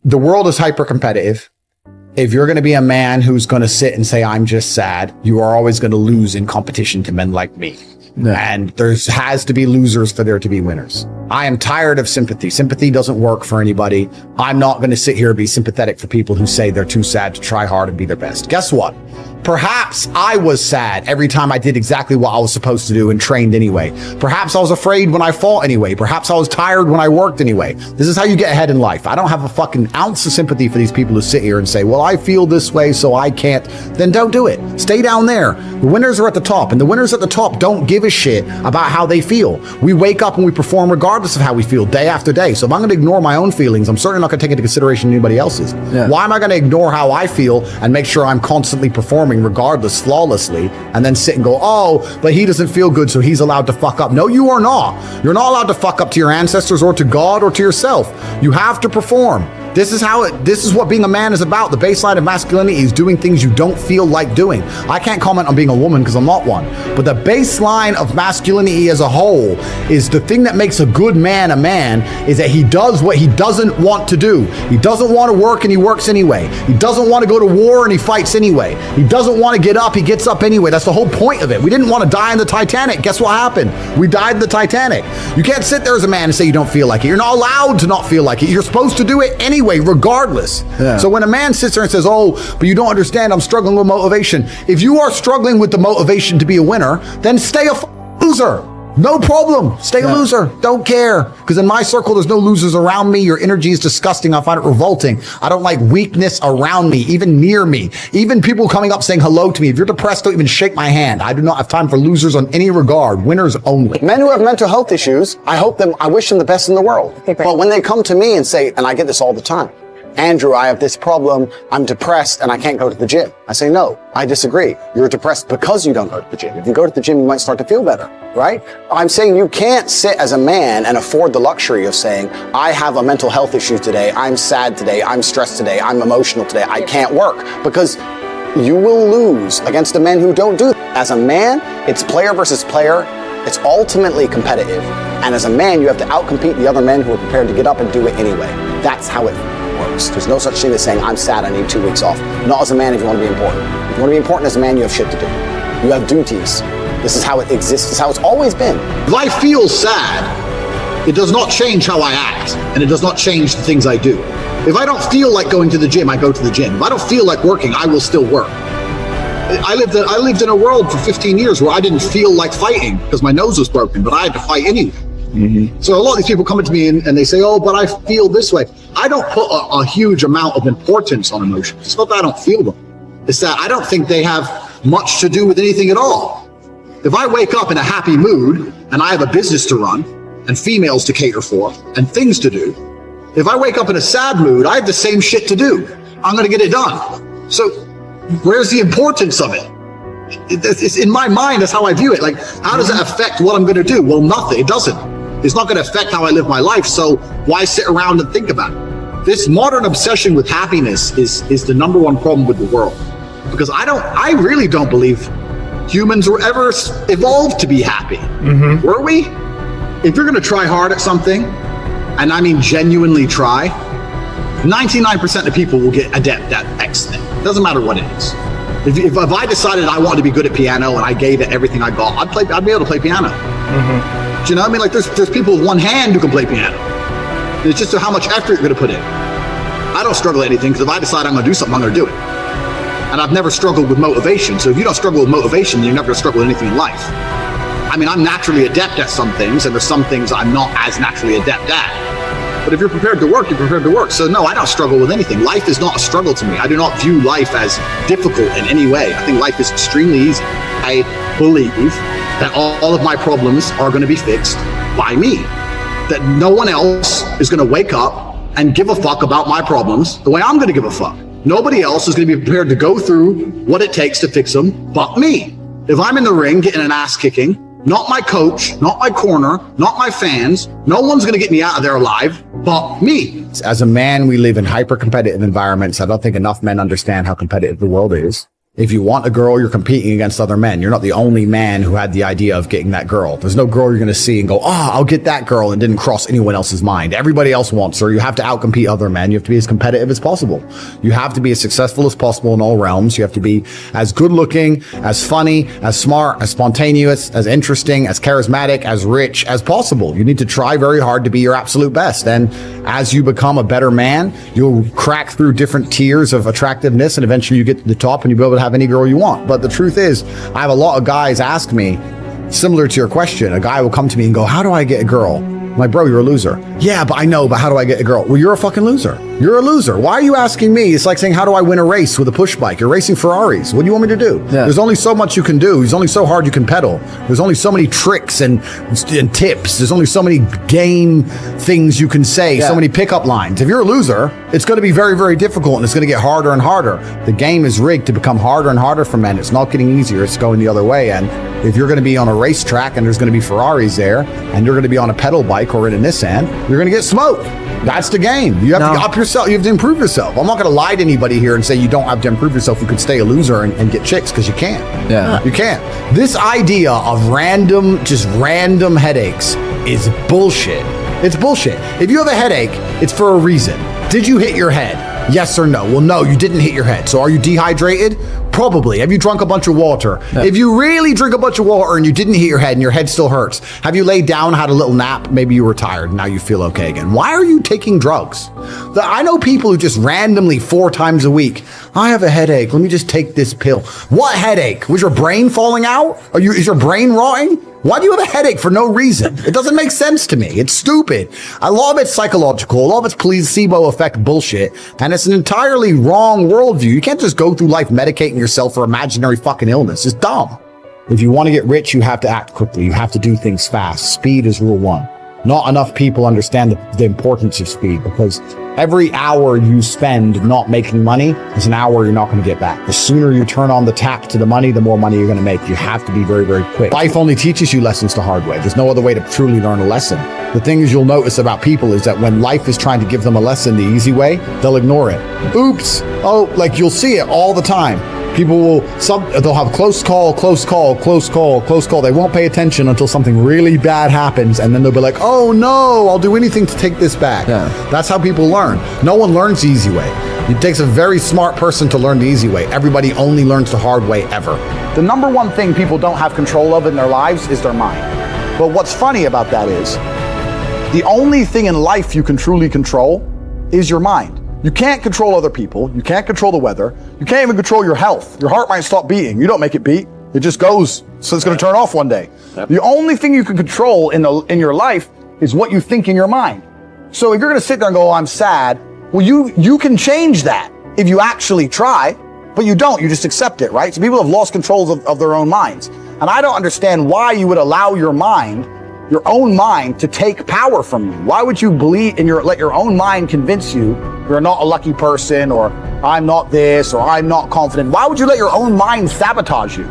the world is hyper competitive. If you're going to be a man who's going to sit and say, I'm just sad, you are always going to lose in competition to men like me. No. And there has to be losers for there to be winners. I am tired of sympathy. Sympathy doesn't work for anybody. I'm not going to sit here and be sympathetic for people who say they're too sad to try hard and be their best. Guess what? Perhaps I was sad every time I did exactly what I was supposed to do and trained anyway. Perhaps I was afraid when I fought anyway. Perhaps I was tired when I worked anyway. This is how you get ahead in life. I don't have a fucking ounce of sympathy for these people who sit here and say, well, I feel this way, so I can't. Then don't do it. Stay down there. The winners are at the top, and the winners at the top don't give a shit about how they feel. We wake up and we perform regardless of how we feel day after day. So if I'm going to ignore my own feelings, I'm certainly not going to take into consideration anybody else's. Yeah. Why am I going to ignore how I feel and make sure I'm constantly performing regardless, flawlessly, and then sit and go, oh, but he doesn't feel good, so he's allowed to fuck up. No, you are not. You're not allowed to fuck up to your ancestors or to God or to yourself. You have to perform. This is what being a man is about. The baseline of masculinity is doing things you don't feel like doing. I can't comment on being a woman because I'm not one. But the baseline of masculinity as a whole is the thing that makes a good man a man is that he does what he doesn't want to do. He doesn't want to work and he works anyway. He doesn't want to go to war and he fights anyway. He doesn't want to get up, he gets up anyway. That's the whole point of it. We didn't want to die in the Titanic. Guess what happened? We died in the Titanic. You can't sit there as a man and say you don't feel like it. You're not allowed to not feel like it. You're supposed to do it anyway, regardless. Yeah. So when a man sits there and says, oh, but you don't understand, I'm struggling with motivation. If you are struggling with the motivation to be a winner, then stay a loser. No problem. Stay a loser. Don't care. Because in my circle, there's no losers around me. Your energy is disgusting. I find it revolting. I don't like weakness around me, even near me. Even people coming up saying hello to me. If you're depressed, don't even shake my hand. I do not have time for losers on any regard. Winners only. Men who have mental health issues, I wish them the best in the world. Okay, but when they come to me and say, and I get this all the time, Andrew, I have this problem. I'm depressed and I can't go to the gym. I say, no, I disagree. You're depressed because you don't go to the gym. If you go to the gym, you might start to feel better, right? I'm saying you can't sit as a man and afford the luxury of saying, I have a mental health issue today. I'm sad today. I'm stressed today. I'm emotional today. I can't work, because you will lose against the men who don't do that. As a man, it's player versus player. It's ultimately competitive. And as a man, you have to outcompete the other men who are prepared to get up and do it anyway. That's how it works. There's no such thing as saying, I'm sad, I need 2 weeks off. Not as a man if you want to be important. If you want to be important as a man, you have shit to do. You have duties. This is how it exists. This is how it's always been. If I feel sad, it does not change how I act, and it does not change the things I do. If I don't feel like going to the gym, I go to the gym. If I don't feel like working, I will still work. I lived in a world for 15 years where I didn't feel like fighting because my nose was broken, but I had to fight anyway. Mm-hmm. So a lot of these people come to me and they say, oh, but I feel this way. I don't put a huge amount of importance on emotions. It's not that I don't feel them. It's that I don't think they have much to do with anything at all. If I wake up in a happy mood and I have a business to run and females to cater for and things to do, if I wake up in a sad mood, I have the same shit to do. I'm going to get it done. So where's the importance of it? It's in my mind, that's how I view it. Like, how does it affect what I'm going to do? Well, nothing. It doesn't. It's not going to affect how I live my life. So why sit around and think about it? This modern obsession with happiness is the number one problem with the world. Because I really don't believe humans were ever evolved to be happy. Mm-hmm. Were we? If you're going to try hard at something, and I mean genuinely try, 99% of people will get adept at X thing. It doesn't matter what it is. If I decided I wanted to be good at piano and I gave it everything I got, I'd be able to play piano. Mm-hmm. Do you know what I mean? Like there's people with one hand who can play piano. It's just how much effort you're going to put in. I don't struggle at anything because if I decide I'm going to do something, I'm going to do it. And I've never struggled with motivation. So if you don't struggle with motivation, then you're never going to struggle with anything in life. I mean, I'm naturally adept at some things, and there's some things I'm not as naturally adept at. But if you're prepared to work, you're prepared to work. So no, I don't struggle with anything. Life is not a struggle to me. I do not view life as difficult in any way. I think life is extremely easy. I believe that all of my problems are going to be fixed by me. That no one else is going to wake up and give a fuck about my problems the way I'm going to give a fuck. Nobody else is going to be prepared to go through what it takes to fix them but me. If I'm in the ring getting an ass kicking, not my coach, not my corner, not my fans, no one's going to get me out of there alive but me. As a man, we live in hyper competitive environments. I don't think enough men understand how competitive the world is. If you want a girl, you're competing against other men. You're not the only man who had the idea of getting that girl. There's no girl you're going to see and go, I'll get that girl, and didn't cross anyone else's mind. Everybody else wants her. You have to outcompete other men. You have to be as competitive as possible. You have to be as successful as possible in all realms. You have to be as good looking, as funny, as smart, as spontaneous, as interesting, as charismatic, as rich as possible. You need to try very hard to be your absolute best. And as you become a better man, you'll crack through different tiers of attractiveness, and eventually you get to the top and you'll be able to have any girl you want. But the truth is, I have a lot of guys ask me, similar to your question, a guy will come to me and go, how do I get a girl? I'm like, bro, you're a loser. Yeah, but I know, but how do I get a girl? Well, you're a fucking loser. You're a loser. Why are you asking me? It's like saying, how do I win a race with a push bike? You're racing Ferraris. What do you want me to do? Yeah. There's only so much you can do. There's only so hard you can pedal. There's only so many tricks and tips. There's only so many game things you can say, so many pickup lines. If you're a loser, it's going to be very, very difficult, and it's going to get harder and harder. The game is rigged to become harder and harder for men. It's not getting easier. It's going the other way. And if you're going to be on a racetrack and there's going to be Ferraris there, and you're going to be on a pedal bike or in a Nissan, you're going to get smoked. That's the game. You have to up yourself. You have to improve yourself. I'm not going to lie to anybody here and say you don't have to improve yourself. You could stay a loser and get chicks, because you can't. Yeah, you can't. This idea of random headaches is bullshit. It's bullshit. If you have a headache, it's for a reason. Did you hit your head? Yes or no? Well, no, you didn't hit your head. So are you dehydrated? Probably. Have you drunk a bunch of water? Yeah. If you really drink a bunch of water and you didn't hit your head and your head still hurts, have you laid down, had a little nap? Maybe you were tired. Now you feel okay again. Why are you taking drugs? I know people who just randomly 4 times a week, I have a headache. Let me just take this pill. What headache? Was your brain falling out? Is your brain rotting? Why do you have a headache for no reason? It doesn't make sense to me. It's stupid. A lot of it's psychological. A lot of it's placebo effect bullshit. And it's an entirely wrong worldview. You can't just go through life medicating yourself for imaginary fucking illness. It's dumb. If you want to get rich, you have to act quickly. You have to do things fast. Speed is rule 1. Not enough people understand the importance of speed, because every hour you spend not making money is an hour you're not going to get back. The sooner you turn on the tap to the money, the more money you're going to make. You have to be very, very quick. Life only teaches you lessons the hard way. There's no other way to truly learn a lesson. The things you'll notice about people is that when life is trying to give them a lesson the easy way, they'll ignore it. Oops. Oh, like you'll see it all the time. People they'll have close call. They won't pay attention until something really bad happens, and then they'll be like, oh no, I'll do anything to take this back. Yeah. That's how people learn. No one learns the easy way. It takes a very smart person to learn the easy way. Everybody only learns the hard way ever. The number one thing people don't have control of in their lives is their mind. But what's funny about that is, the only thing in life you can truly control is your mind. You can't control other people. You can't control the weather. You can't even control your health. Your heart might stop beating. You don't make it beat. It just goes. So it's going to turn off one day. Yep. The only thing you can control in your life is what you think in your mind. So if you're going to sit there and go, oh, I'm sad, well, you can change that if you actually try, but you don't. You just accept it, right? So people have lost control of their own minds. And I don't understand why you would allow your own mind to take power from you. Why would you let your own mind convince you you're not a lucky person, or I'm not this, or I'm not confident? Why would you let your own mind sabotage you?